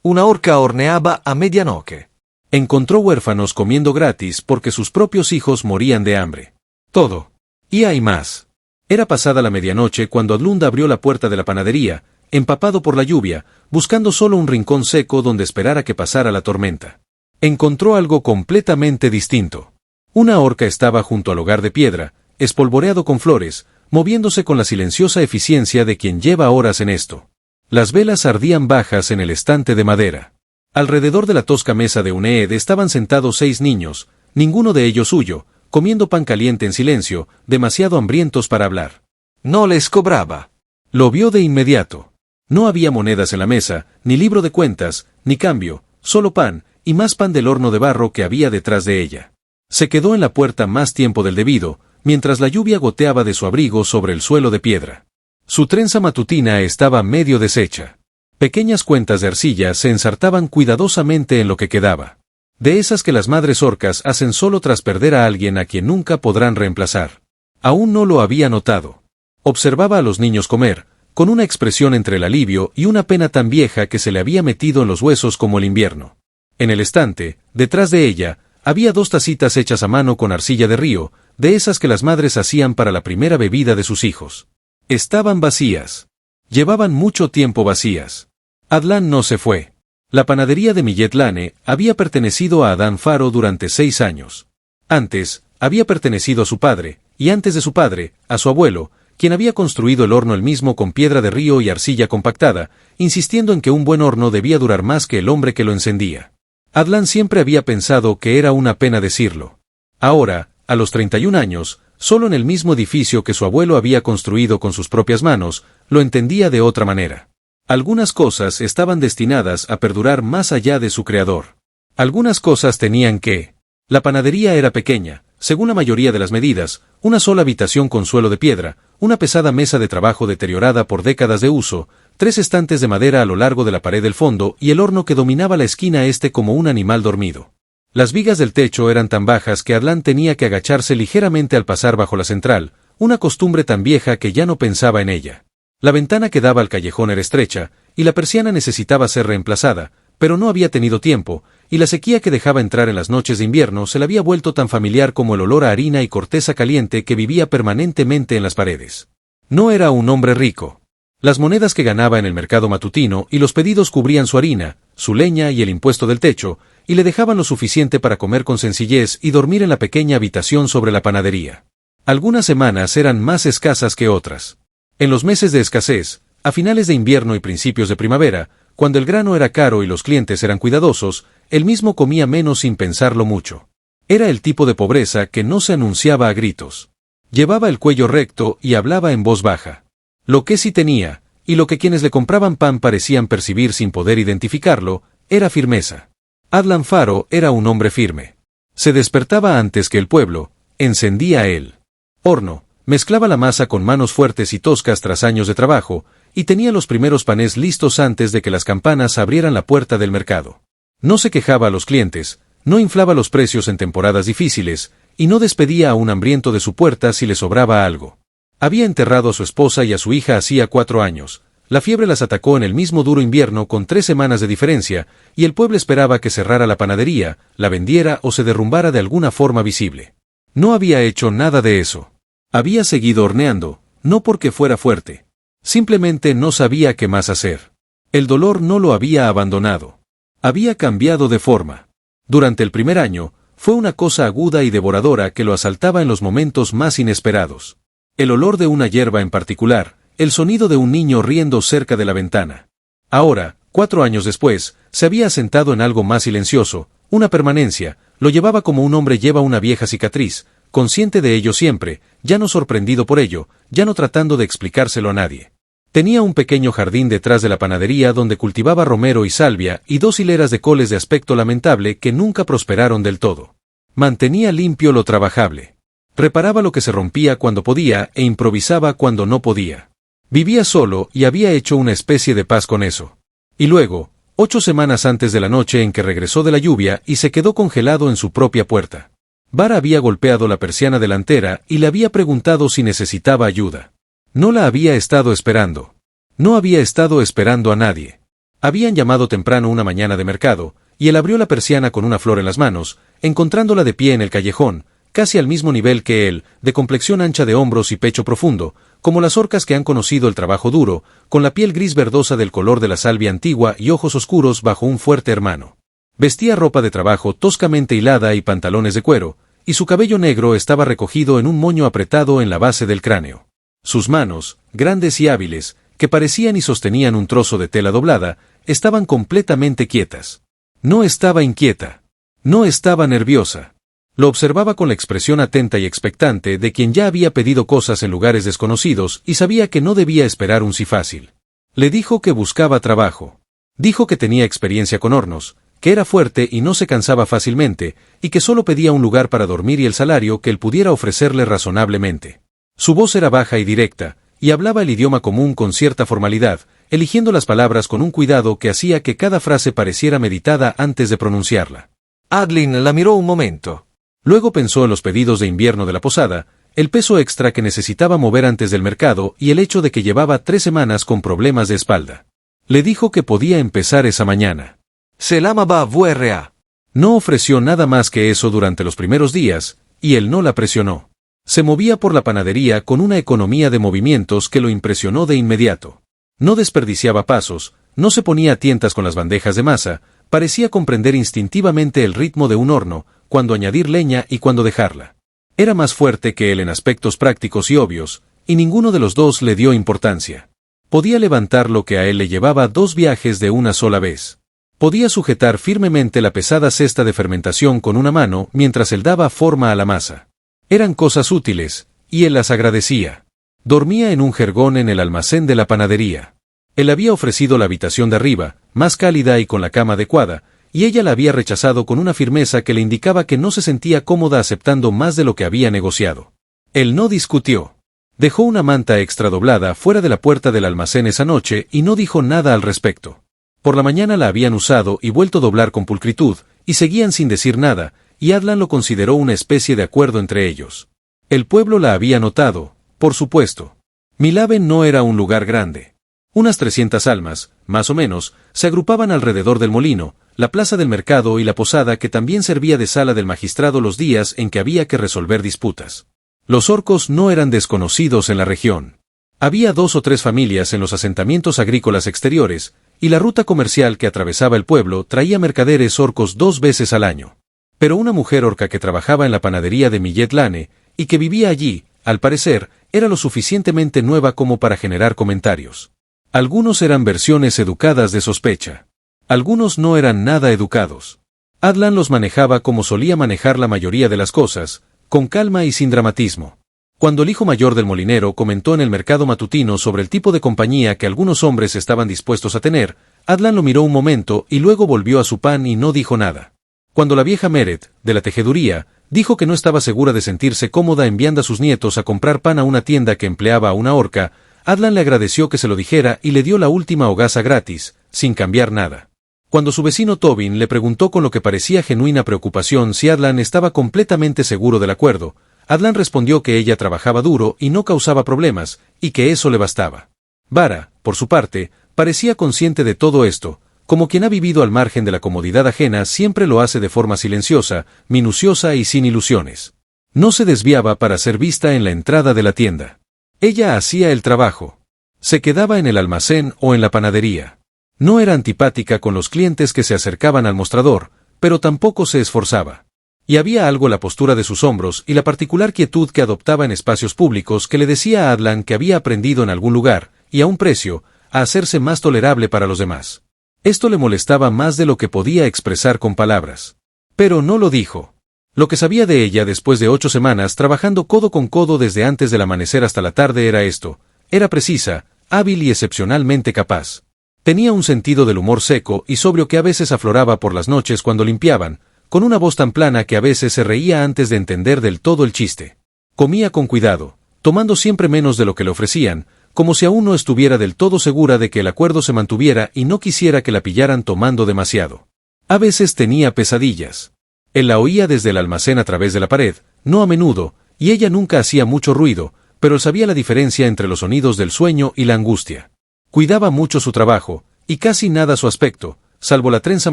Una orca horneaba a medianoche. Encontró huérfanos comiendo gratis porque sus propios hijos morían de hambre. Todo. Y hay más. Era pasada la medianoche cuando Adlund abrió la puerta de la panadería, empapado por la lluvia, buscando solo un rincón seco donde esperar a que pasara la tormenta. Encontró algo completamente distinto. Una orca estaba junto al hogar de piedra, espolvoreado con flores, moviéndose con la silenciosa eficiencia de quien lleva horas en esto. Las velas ardían bajas en el estante de madera. Alrededor de la tosca mesa de Uneed estaban sentados 6 niños, ninguno de ellos suyo, comiendo pan caliente en silencio, demasiado hambrientos para hablar. No les cobraba. Lo vio de inmediato. No había monedas en la mesa, ni libro de cuentas, ni cambio, solo pan, y más pan del horno de barro que había detrás de ella. Se quedó en la puerta más tiempo del debido, mientras la lluvia goteaba de su abrigo sobre el suelo de piedra. Su trenza matutina estaba medio deshecha. Pequeñas cuentas de arcilla se ensartaban cuidadosamente en lo que quedaba. De esas que las madres orcas hacen solo tras perder a alguien a quien nunca podrán reemplazar. Aún no lo había notado. Observaba a los niños comer, con una expresión entre el alivio y una pena tan vieja que se le había metido en los huesos como el invierno. En el estante, detrás de ella, había 2 tacitas hechas a mano con arcilla de río, de esas que las madres hacían para la primera bebida de sus hijos. Estaban vacías. Llevaban mucho tiempo vacías. Adlan no se fue. La panadería de Millet Lane había pertenecido a Adán Faro durante 6 años. Antes, había pertenecido a su padre, y antes de su padre, a su abuelo, quien había construido el horno él mismo con piedra de río y arcilla compactada, insistiendo en que un buen horno debía durar más que el hombre que lo encendía. Adlan siempre había pensado que era una pena decirlo. Ahora, a los 31 años, solo en el mismo edificio que su abuelo había construido con sus propias manos, lo entendía de otra manera. Algunas cosas estaban destinadas a perdurar más allá de su creador. Algunas cosas tenían que. La panadería era pequeña, según la mayoría de las medidas, una sola habitación con suelo de piedra, una pesada mesa de trabajo deteriorada por décadas de uso, 3 estantes de madera a lo largo de la pared del fondo y el horno que dominaba la esquina este como un animal dormido. Las vigas del techo eran tan bajas que Adlan tenía que agacharse ligeramente al pasar bajo la central, una costumbre tan vieja que ya no pensaba en ella. La ventana que daba al callejón era estrecha, y la persiana necesitaba ser reemplazada, pero no había tenido tiempo, y la sequía que dejaba entrar en las noches de invierno se le había vuelto tan familiar como el olor a harina y corteza caliente que vivía permanentemente en las paredes. No era un hombre rico. Las monedas que ganaba en el mercado matutino y los pedidos cubrían su harina, su leña y el impuesto del techo, y le dejaban lo suficiente para comer con sencillez y dormir en la pequeña habitación sobre la panadería. Algunas semanas eran más escasas que otras. En los meses de escasez, a finales de invierno y principios de primavera, cuando el grano era caro y los clientes eran cuidadosos, él mismo comía menos sin pensarlo mucho. Era el tipo de pobreza que no se anunciaba a gritos. Llevaba el cuello recto y hablaba en voz baja. Lo que sí tenía, y lo que quienes le compraban pan parecían percibir sin poder identificarlo, era firmeza. Adlan Faro era un hombre firme. Se despertaba antes que el pueblo, encendía el horno, mezclaba la masa con manos fuertes y toscas tras años de trabajo, y tenía los primeros panes listos antes de que las campanas abrieran la puerta del mercado. No se quejaba a los clientes, no inflaba los precios en temporadas difíciles, y no despedía a un hambriento de su puerta si le sobraba algo. Había enterrado a su esposa y a su hija hacía 4 años. La fiebre las atacó en el mismo duro invierno con 3 semanas de diferencia, y el pueblo esperaba que cerrara la panadería, la vendiera o se derrumbara de alguna forma visible. No había hecho nada de eso. Había seguido horneando, no porque fuera fuerte. Simplemente no sabía qué más hacer. El dolor no lo había abandonado. Había cambiado de forma. Durante el primer año, fue una cosa aguda y devoradora que lo asaltaba en los momentos más inesperados. El olor de una hierba en particular, el sonido de un niño riendo cerca de la ventana. Ahora, 4 años después, se había asentado en algo más silencioso, una permanencia, lo llevaba como un hombre lleva una vieja cicatriz, consciente de ello siempre, ya no sorprendido por ello, ya no tratando de explicárselo a nadie. Tenía un pequeño jardín detrás de la panadería donde cultivaba romero y salvia y 2 hileras de coles de aspecto lamentable que nunca prosperaron del todo. Mantenía limpio lo trabajable. Reparaba lo que se rompía cuando podía e improvisaba cuando no podía. Vivía solo y había hecho una especie de paz con eso. Y luego, 8 semanas antes de la noche en que regresó de la lluvia y se quedó congelado en su propia puerta. Vara había golpeado la persiana delantera y le había preguntado si necesitaba ayuda. No la había estado esperando. No había estado esperando a nadie. Habían llamado temprano una mañana de mercado, y él abrió la persiana con una flor en las manos, encontrándola de pie en el callejón, casi al mismo nivel que él, de complexión ancha de hombros y pecho profundo, como las orcas que han conocido el trabajo duro, con la piel gris verdosa del color de la salvia antigua y ojos oscuros bajo un fuerte hermano. Vestía ropa de trabajo toscamente hilada y pantalones de cuero, y su cabello negro estaba recogido en un moño apretado en la base del cráneo. Sus manos, grandes y hábiles, que parecían y sostenían un trozo de tela doblada, estaban completamente quietas. No estaba inquieta. No estaba nerviosa. Lo observaba con la expresión atenta y expectante de quien ya había pedido cosas en lugares desconocidos y sabía que no debía esperar un sí fácil. Le dijo que buscaba trabajo. Dijo que tenía experiencia con hornos, que era fuerte y no se cansaba fácilmente, y que solo pedía un lugar para dormir y el salario que él pudiera ofrecerle razonablemente. Su voz era baja y directa, y hablaba el idioma común con cierta formalidad, eligiendo las palabras con un cuidado que hacía que cada frase pareciera meditada antes de pronunciarla. Adlin la miró un momento. Luego pensó en los pedidos de invierno de la posada, el peso extra que necesitaba mover antes del mercado y el hecho de que llevaba 3 semanas con problemas de espalda. Le dijo que podía empezar esa mañana. Se llamaba VRA. No ofreció nada más que eso durante los primeros días, y él no la presionó. Se movía por la panadería con una economía de movimientos que lo impresionó de inmediato. No desperdiciaba pasos, no se ponía a tientas con las bandejas de masa, parecía comprender instintivamente el ritmo de un horno, cuándo añadir leña y cuándo dejarla. Era más fuerte que él en aspectos prácticos y obvios, y ninguno de los dos le dio importancia. Podía levantar lo que a él le llevaba 2 viajes de una sola vez. Podía sujetar firmemente la pesada cesta de fermentación con una mano mientras él daba forma a la masa. Eran cosas útiles, y él las agradecía. Dormía en un jergón en el almacén de la panadería. Él había ofrecido la habitación de arriba, más cálida y con la cama adecuada, y ella la había rechazado con una firmeza que le indicaba que no se sentía cómoda aceptando más de lo que había negociado. Él no discutió. Dejó una manta extra doblada fuera de la puerta del almacén esa noche y no dijo nada al respecto. Por la mañana la habían usado y vuelto a doblar con pulcritud, y seguían sin decir nada, y Adlan lo consideró una especie de acuerdo entre ellos. El pueblo la había notado, por supuesto. Milaven no era un lugar grande. Unas 300 almas, más o menos, se agrupaban alrededor del molino, la plaza del mercado y la posada que también servía de sala del magistrado los días en que había que resolver disputas. Los orcos no eran desconocidos en la región. Había 2 o 3 familias en los asentamientos agrícolas exteriores, y la ruta comercial que atravesaba el pueblo traía mercaderes orcos 2 veces al año. Pero una mujer orca que trabajaba en la panadería de Millet Lane, y que vivía allí, al parecer, era lo suficientemente nueva como para generar comentarios. Algunos eran versiones educadas de sospecha. Algunos no eran nada educados. Adlan los manejaba como solía manejar la mayoría de las cosas, con calma y sin dramatismo. Cuando el hijo mayor del molinero comentó en el mercado matutino sobre el tipo de compañía que algunos hombres estaban dispuestos a tener, Adlan lo miró un momento y luego volvió a su pan y no dijo nada. Cuando la vieja Meret, de la tejeduría, dijo que no estaba segura de sentirse cómoda enviando a sus nietos a comprar pan a una tienda que empleaba a una orca, Adlan le agradeció que se lo dijera y le dio la última hogaza gratis, sin cambiar nada. Cuando su vecino Tobin le preguntó con lo que parecía genuina preocupación si Adlan estaba completamente seguro del acuerdo, Adlan respondió que ella trabajaba duro y no causaba problemas, y que eso le bastaba. Vara, por su parte, parecía consciente de todo esto, como quien ha vivido al margen de la comodidad ajena siempre lo hace de forma silenciosa, minuciosa y sin ilusiones. No se desviaba para ser vista en la entrada de la tienda. Ella hacía el trabajo. Se quedaba en el almacén o en la panadería. No era antipática con los clientes que se acercaban al mostrador, pero tampoco se esforzaba. Y había algo en la postura de sus hombros y la particular quietud que adoptaba en espacios públicos que le decía a Adlan que había aprendido en algún lugar, y a un precio, a hacerse más tolerable para los demás. Esto le molestaba más de lo que podía expresar con palabras. Pero no lo dijo. Lo que sabía de ella después de 8 semanas trabajando codo con codo desde antes del amanecer hasta la tarde era esto: era precisa, hábil y excepcionalmente capaz. Tenía un sentido del humor seco y sobrio que a veces afloraba por las noches cuando limpiaban, con una voz tan plana que a veces se reía antes de entender del todo el chiste. Comía con cuidado, tomando siempre menos de lo que le ofrecían, como si aún no estuviera del todo segura de que el acuerdo se mantuviera y no quisiera que la pillaran tomando demasiado. A veces tenía pesadillas. Él la oía desde el almacén a través de la pared, no a menudo, y ella nunca hacía mucho ruido, pero él sabía la diferencia entre los sonidos del sueño y la angustia. Cuidaba mucho su trabajo, y casi nada su aspecto, salvo la trenza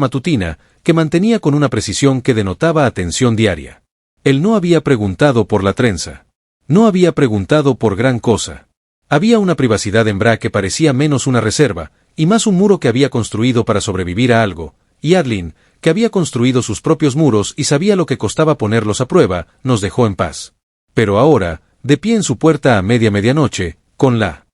matutina, que mantenía con una precisión que denotaba atención diaria. Él no había preguntado por la trenza. No había preguntado por gran cosa. Había una privacidad en Bra que parecía menos una reserva, y más un muro que había construido para sobrevivir a algo, y Adeline, que había construido sus propios muros y sabía lo que costaba ponerlos a prueba, nos dejó en paz. Pero ahora, de pie en su puerta a medianoche, con la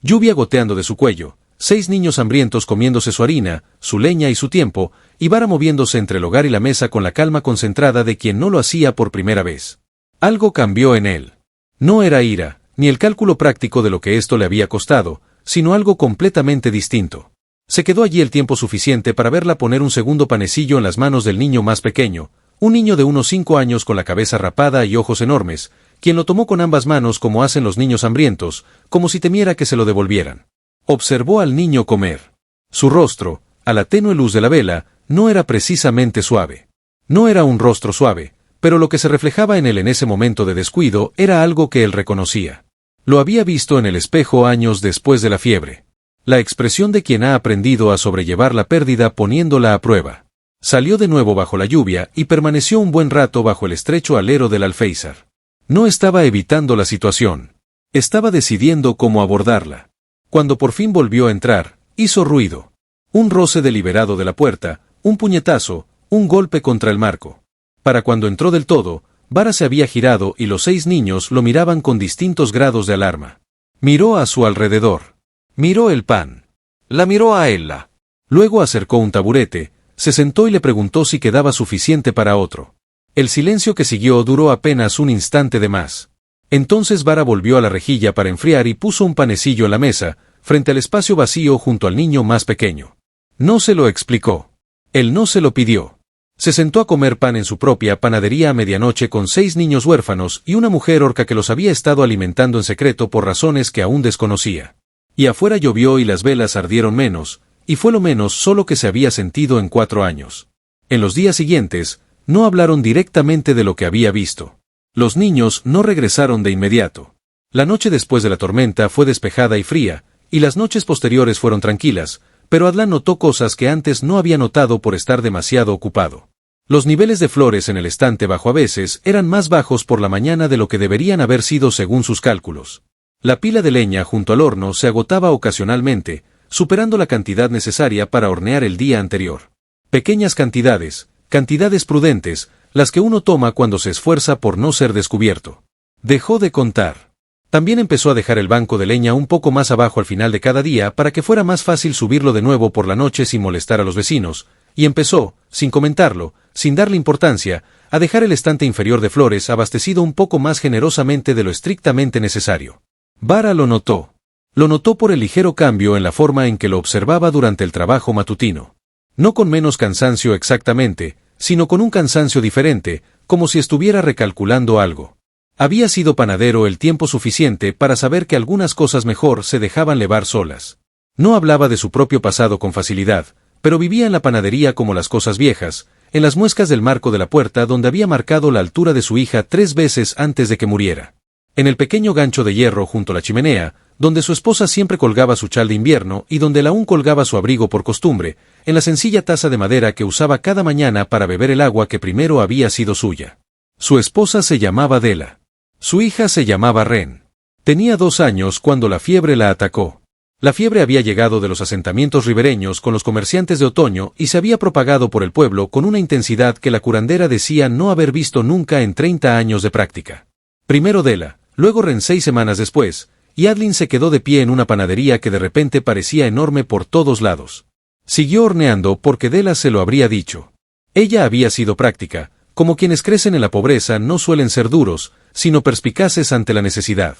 lluvia goteando de su cuello, 6 niños hambrientos comiéndose su harina, su leña y su tiempo, y Vara moviéndose entre el hogar y la mesa con la calma concentrada de quien no lo hacía por primera vez. Algo cambió en él. No era ira, ni el cálculo práctico de lo que esto le había costado, sino algo completamente distinto. Se quedó allí el tiempo suficiente para verla poner un segundo panecillo en las manos del niño más pequeño, un niño de unos 5 años con la cabeza rapada y ojos enormes, quien lo tomó con ambas manos como hacen los niños hambrientos, como si temiera que se lo devolvieran. Observó al niño comer. Su rostro, a la tenue luz de la vela, no era precisamente suave. No era un rostro suave, pero lo que se reflejaba en él en ese momento de descuido era algo que él reconocía. Lo había visto en el espejo años después de la fiebre. La expresión de quien ha aprendido a sobrellevar la pérdida poniéndola a prueba. Salió de nuevo bajo la lluvia y permaneció un buen rato bajo el estrecho alero del alféizar. No estaba evitando la situación. Estaba decidiendo cómo abordarla. Cuando por fin volvió a entrar, hizo ruido. Un roce deliberado de la puerta, un puñetazo, un golpe contra el marco. Para cuando entró del todo, Vara se había girado y los 6 niños lo miraban con distintos grados de alarma. Miró a su alrededor. Miró el pan. La miró a ella. Luego acercó un taburete, se sentó y le preguntó si quedaba suficiente para otro. El silencio que siguió duró apenas un instante de más. Entonces Vara volvió a la rejilla para enfriar y puso un panecillo en la mesa, frente al espacio vacío junto al niño más pequeño. No se lo explicó. Él no se lo pidió. Se sentó a comer pan en su propia panadería a medianoche con 6 niños huérfanos y una mujer orca que los había estado alimentando en secreto por razones que aún desconocía. Y afuera llovió y las velas ardieron menos, y fue lo menos solo que se había sentido en 4 años. En los días siguientes, no hablaron directamente de lo que había visto. Los niños no regresaron de inmediato. La noche después de la tormenta fue despejada y fría, y las noches posteriores fueron tranquilas, pero Adlan notó cosas que antes no había notado por estar demasiado ocupado. Los niveles de flores en el estante bajo a veces eran más bajos por la mañana de lo que deberían haber sido según sus cálculos. La pila de leña junto al horno se agotaba ocasionalmente, superando la cantidad necesaria para hornear el día anterior. Pequeñas cantidades prudentes, las que uno toma cuando se esfuerza por no ser descubierto. Dejó de contar. También empezó a dejar el banco de leña un poco más abajo al final de cada día para que fuera más fácil subirlo de nuevo por la noche sin molestar a los vecinos, y empezó, sin comentarlo, sin darle importancia, a dejar el estante inferior de flores abastecido un poco más generosamente de lo estrictamente necesario. Vara lo notó. Lo notó por el ligero cambio en la forma en que lo observaba durante el trabajo matutino. No con menos cansancio exactamente, sino con un cansancio diferente, como si estuviera recalculando algo. Había sido panadero el tiempo suficiente para saber que algunas cosas mejor se dejaban levar solas. No hablaba de su propio pasado con facilidad, pero vivía en la panadería como las cosas viejas, en las muescas del marco de la puerta donde había marcado la altura de su hija 3 veces antes de que muriera. En el pequeño gancho de hierro junto a la chimenea, donde su esposa siempre colgaba su chal de invierno y donde él aún colgaba su abrigo por costumbre, en la sencilla taza de madera que usaba cada mañana para beber el agua que primero había sido suya. Su esposa se llamaba Dela. Su hija se llamaba Ren. Tenía 2 años cuando la fiebre la atacó. La fiebre había llegado de los asentamientos ribereños con los comerciantes de otoño y se había propagado por el pueblo con una intensidad que la curandera decía no haber visto nunca en 30 años de práctica. Primero Dela, luego Ren 6 semanas después, y Adeline se quedó de pie en una panadería que de repente parecía enorme por todos lados. Siguió horneando porque Dela se lo habría dicho. Ella había sido práctica, como quienes crecen en la pobreza no suelen ser duros, sino perspicaces ante la necesidad.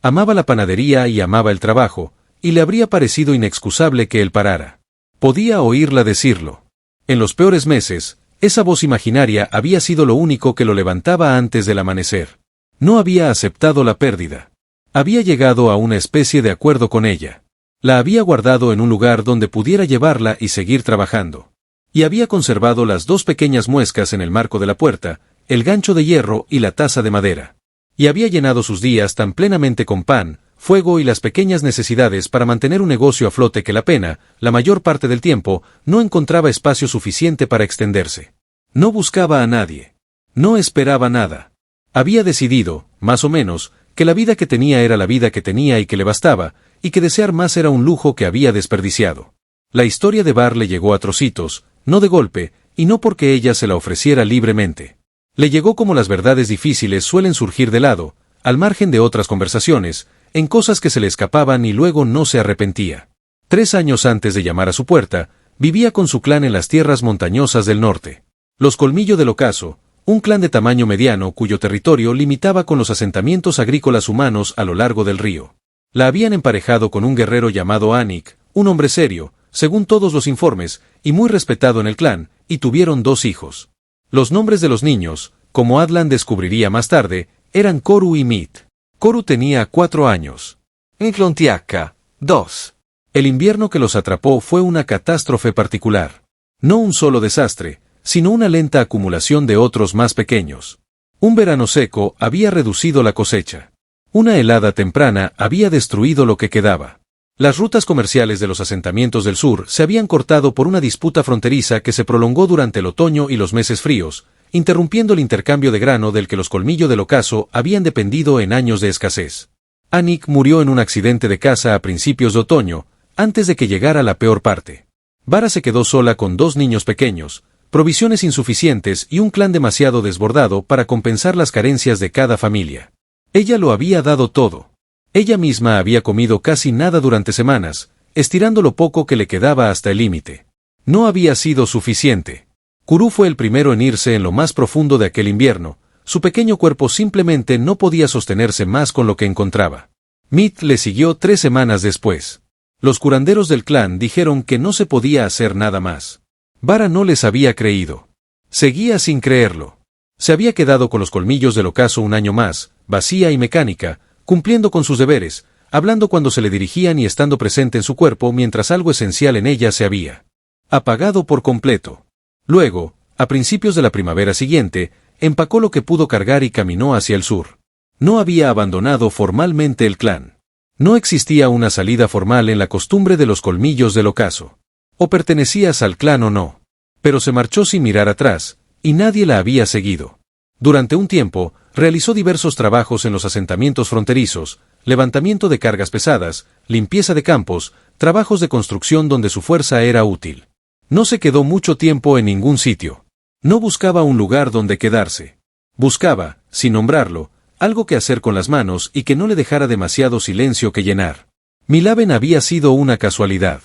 Amaba la panadería y amaba el trabajo, y le habría parecido inexcusable que él parara. Podía oírla decirlo. En los peores meses, esa voz imaginaria había sido lo único que lo levantaba antes del amanecer. No había aceptado la pérdida. Había llegado a una especie de acuerdo con ella. La había guardado en un lugar donde pudiera llevarla y seguir trabajando. Y había conservado las 2 pequeñas muescas en el marco de la puerta, el gancho de hierro y la taza de madera. Y había llenado sus días tan plenamente con pan, fuego y las pequeñas necesidades para mantener un negocio a flote que la pena, la mayor parte del tiempo, no encontraba espacio suficiente para extenderse. No buscaba a nadie. No esperaba nada. Había decidido, más o menos, que la vida que tenía era la vida que tenía y que le bastaba, y que desear más era un lujo que había desperdiciado. La historia de Bar le llegó a trocitos, no de golpe, y no porque ella se la ofreciera libremente. Le llegó como las verdades difíciles suelen surgir de lado, al margen de otras conversaciones, en cosas que se le escapaban y luego no se arrepentía. 3 años antes de llamar a su puerta, vivía con su clan en las tierras montañosas del norte. Los Colmillo del Ocaso, un clan de tamaño mediano cuyo territorio limitaba con los asentamientos agrícolas humanos a lo largo del río. La habían emparejado con un guerrero llamado Anik, un hombre serio, según todos los informes, y muy respetado en el clan, y tuvieron 2 hijos. Los nombres de los niños, como Adlan descubriría más tarde, eran Koru y Mit. Koru tenía 4 años. Inklontiaka, 2. El invierno que los atrapó fue una catástrofe particular. No un solo desastre, sino una lenta acumulación de otros más pequeños. Un verano seco había reducido la cosecha. Una helada temprana había destruido lo que quedaba. Las rutas comerciales de los asentamientos del sur se habían cortado por una disputa fronteriza que se prolongó durante el otoño y los meses fríos, interrumpiendo el intercambio de grano del que los Colmillo del Ocaso habían dependido en años de escasez. Anik murió en un accidente de caza a principios de otoño, antes de que llegara la peor parte. Vara se quedó sola con 2 niños pequeños, provisiones insuficientes y un clan demasiado desbordado para compensar las carencias de cada familia. Ella lo había dado todo. Ella misma había comido casi nada durante semanas, estirando lo poco que le quedaba hasta el límite. No había sido suficiente. Kuru fue el primero en irse en lo más profundo de aquel invierno. Su pequeño cuerpo simplemente no podía sostenerse más con lo que encontraba. Mit le siguió 3 semanas después. Los curanderos del clan dijeron que no se podía hacer nada más. Vara no les había creído. Seguía sin creerlo. Se había quedado con los Colmillos del Ocaso un año más, vacía y mecánica, cumpliendo con sus deberes, hablando cuando se le dirigían y estando presente en su cuerpo mientras algo esencial en ella se había apagado por completo. Luego, a principios de la primavera siguiente, empacó lo que pudo cargar y caminó hacia el sur. No había abandonado formalmente el clan. No existía una salida formal en la costumbre de los Colmillos del Ocaso. O pertenecías al clan o no. Pero se marchó sin mirar atrás, y nadie la había seguido. Durante un tiempo, realizó diversos trabajos en los asentamientos fronterizos, levantamiento de cargas pesadas, limpieza de campos, trabajos de construcción donde su fuerza era útil. No se quedó mucho tiempo en ningún sitio. No buscaba un lugar donde quedarse. Buscaba, sin nombrarlo, algo que hacer con las manos y que no le dejara demasiado silencio que llenar. Milaven había sido una casualidad.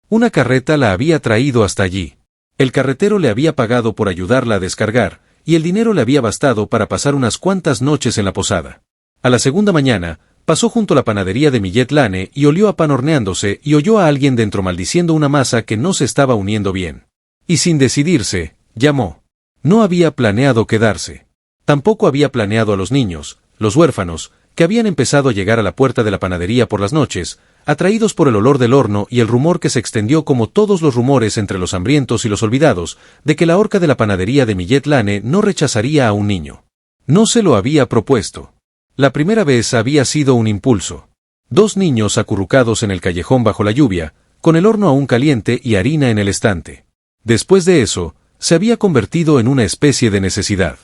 Una carreta la había traído hasta allí. El carretero le había pagado por ayudarla a descargar, y el dinero le había bastado para pasar unas cuantas noches en la posada. A la segunda mañana, pasó junto a la panadería de Millet Lane y olió a pan horneándose y oyó a alguien dentro maldiciendo una masa que no se estaba uniendo bien. Y sin decidirse, llamó. No había planeado quedarse. Tampoco había planeado a los niños, los huérfanos, que habían empezado a llegar a la puerta de la panadería por las noches, atraídos por el olor del horno y el rumor que se extendió como todos los rumores entre los hambrientos y los olvidados, de que la horca de la panadería de Millet Lane no rechazaría a un niño. No se lo había propuesto. La primera vez había sido un impulso. 2 niños acurrucados en el callejón bajo la lluvia, con el horno aún caliente y harina en el estante. Después de eso, se había convertido en una especie de necesidad.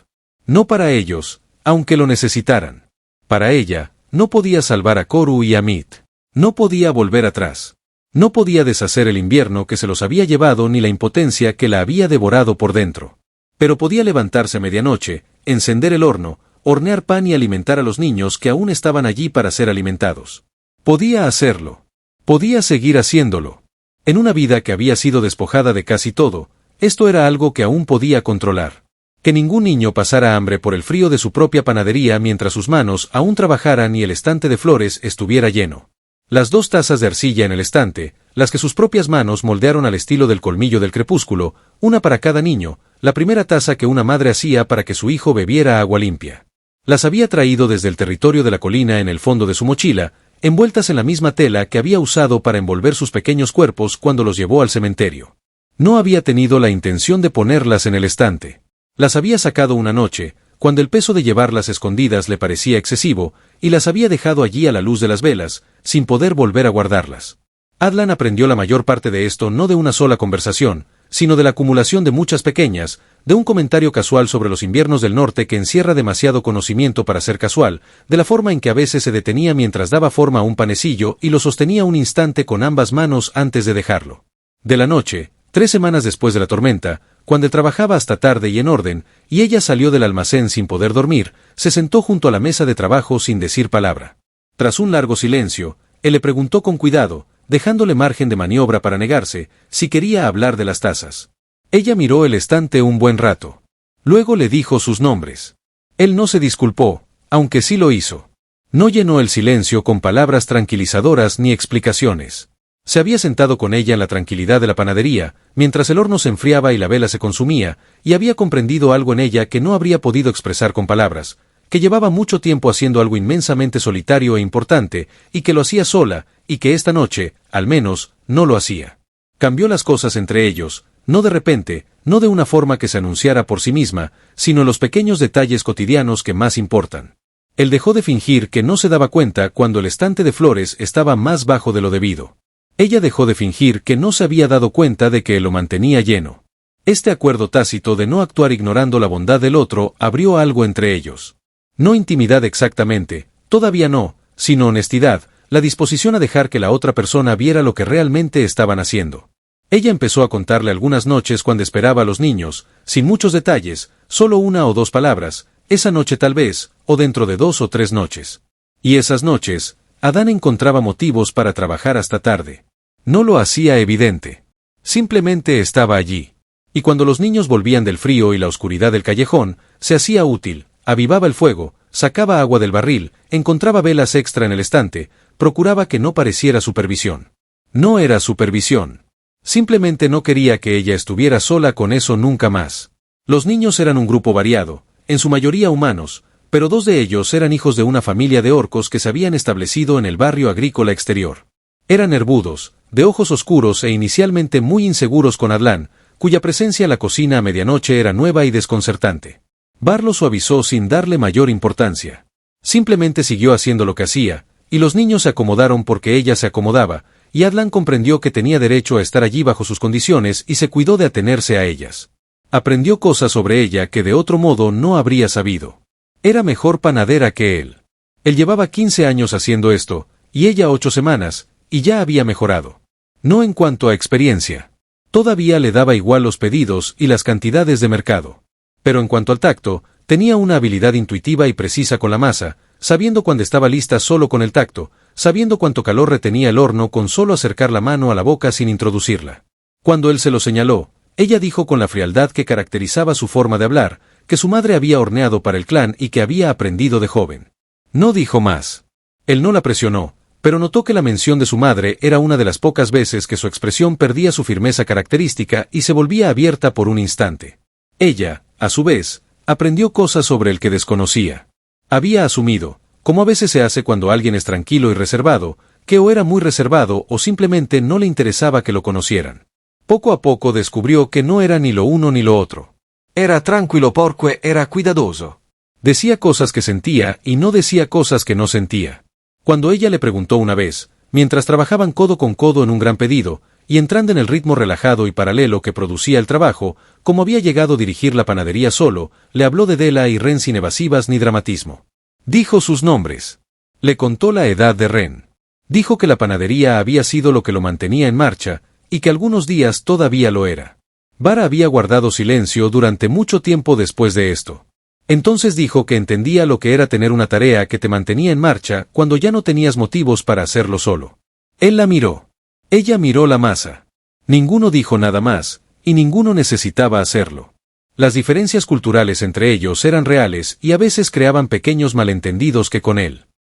No para ellos, aunque lo necesitaran. Para ella, no podía salvar a Koru y a Mit. No podía volver atrás. No podía deshacer el invierno que se los había llevado ni la impotencia que la había devorado por dentro. Pero podía levantarse a medianoche, encender el horno, hornear pan y alimentar a los niños que aún estaban allí para ser alimentados. Podía hacerlo. Podía seguir haciéndolo. En una vida que había sido despojada de casi todo, esto era algo que aún podía controlar. Que ningún niño pasara hambre por el frío de su propia panadería mientras sus manos aún trabajaran y el estante de flores estuviera lleno. Las 2 tazas de arcilla en el estante, las que sus propias manos moldearon al estilo del colmillo del crepúsculo, una para cada niño, la primera taza que una madre hacía para que su hijo bebiera agua limpia. Las había traído desde el territorio de la colina en el fondo de su mochila, envueltas en la misma tela que había usado para envolver sus pequeños cuerpos cuando los llevó al cementerio. No había tenido la intención de ponerlas en el estante. Las había sacado una noche, cuando el peso de llevarlas escondidas le parecía excesivo, y las había dejado allí a la luz de las velas, sin poder volver a guardarlas. Adlan aprendió la mayor parte de esto no de una sola conversación, sino de la acumulación de muchas pequeñas, de un comentario casual sobre los inviernos del norte que encierra demasiado conocimiento para ser casual, de la forma en que a veces se detenía mientras daba forma a un panecillo y lo sostenía un instante con ambas manos antes de dejarlo. De la noche, 3 semanas después de la tormenta, cuando él trabajaba hasta tarde y en orden, y ella salió del almacén sin poder dormir, se sentó junto a la mesa de trabajo sin decir palabra. Tras un largo silencio, él le preguntó con cuidado, dejándole margen de maniobra para negarse, si quería hablar de las tazas. Ella miró el estante un buen rato. Luego le dijo sus nombres. Él no se disculpó, aunque sí lo hizo. No llenó el silencio con palabras tranquilizadoras ni explicaciones. Se había sentado con ella en la tranquilidad de la panadería, mientras el horno se enfriaba y la vela se consumía, y había comprendido algo en ella que no habría podido expresar con palabras, que llevaba mucho tiempo haciendo algo inmensamente solitario e importante, y que lo hacía sola, y que esta noche, al menos, no lo hacía. Cambió las cosas entre ellos, no de repente, no de una forma que se anunciara por sí misma, sino en los pequeños detalles cotidianos que más importan. Él dejó de fingir que no se daba cuenta cuando el estante de flores estaba más bajo de lo debido. Ella dejó de fingir que no se había dado cuenta de que él lo mantenía lleno. Este acuerdo tácito de no actuar ignorando la bondad del otro abrió algo entre ellos. No intimidad exactamente, todavía no, sino honestidad, la disposición a dejar que la otra persona viera lo que realmente estaban haciendo. Ella empezó a contarle algunas noches cuando esperaba a los niños, sin muchos detalles, solo 1 o 2 palabras, esa noche tal vez, o dentro de 2 o 3 noches. Y esas noches, Adán encontraba motivos para trabajar hasta tarde. No lo hacía evidente. Simplemente estaba allí. Y cuando los niños volvían del frío y la oscuridad del callejón, se hacía útil, avivaba el fuego, sacaba agua del barril, encontraba velas extra en el estante, procuraba que no pareciera supervisión. No era supervisión. Simplemente no quería que ella estuviera sola con eso nunca más. Los niños eran un grupo variado, en su mayoría humanos, pero 2 de ellos eran hijos de una familia de orcos que se habían establecido en el barrio agrícola exterior. Eran herbudos, de ojos oscuros e inicialmente muy inseguros con Adlan, cuya presencia en la cocina a medianoche era nueva y desconcertante. Bar lo suavizó sin darle mayor importancia. Simplemente siguió haciendo lo que hacía, y los niños se acomodaron porque ella se acomodaba, y Adlan comprendió que tenía derecho a estar allí bajo sus condiciones y se cuidó de atenerse a ellas. Aprendió cosas sobre ella que de otro modo no habría sabido. Era mejor panadera que él. Él llevaba 15 años haciendo esto, y ella 8 semanas, y ya había mejorado. No en cuanto a experiencia. Todavía le daba igual los pedidos y las cantidades de mercado. Pero en cuanto al tacto, tenía una habilidad intuitiva y precisa con la masa, sabiendo cuando estaba lista solo con el tacto, sabiendo cuánto calor retenía el horno con solo acercar la mano a la boca sin introducirla. Cuando él se lo señaló, ella dijo con la frialdad que caracterizaba su forma de hablar, que su madre había horneado para el clan y que había aprendido de joven. No dijo más. Él no la presionó, pero notó que la mención de su madre era una de las pocas veces que su expresión perdía su firmeza característica y se volvía abierta por un instante. Ella, a su vez, aprendió cosas sobre el que desconocía. Había asumido, como a veces se hace cuando alguien es tranquilo y reservado, que o era muy reservado o simplemente no le interesaba que lo conocieran. Poco a poco descubrió que no era ni lo uno ni lo otro. Era tranquilo porque era cuidadoso. Decía cosas que sentía y no decía cosas que no sentía. Cuando ella le preguntó una vez, mientras trabajaban codo con codo en un gran pedido, y entrando en el ritmo relajado y paralelo que producía el trabajo, como había llegado a dirigir la panadería solo, le habló de Dela y Ren sin evasivas ni dramatismo. Dijo sus nombres. Le contó la edad de Ren. Dijo que la panadería había sido lo que lo mantenía en marcha, y que algunos días todavía lo era. Vara había guardado silencio durante mucho tiempo después de esto. Entonces dijo que entendía lo que era tener una tarea que te mantenía en marcha cuando ya no tenías motivos para hacerlo solo. Él la miró. Ella miró la masa. Ninguno dijo nada más, y ninguno necesitaba hacerlo. Las diferencias culturales entre ellos eran reales y a veces creaban pequeños malentendidos que con él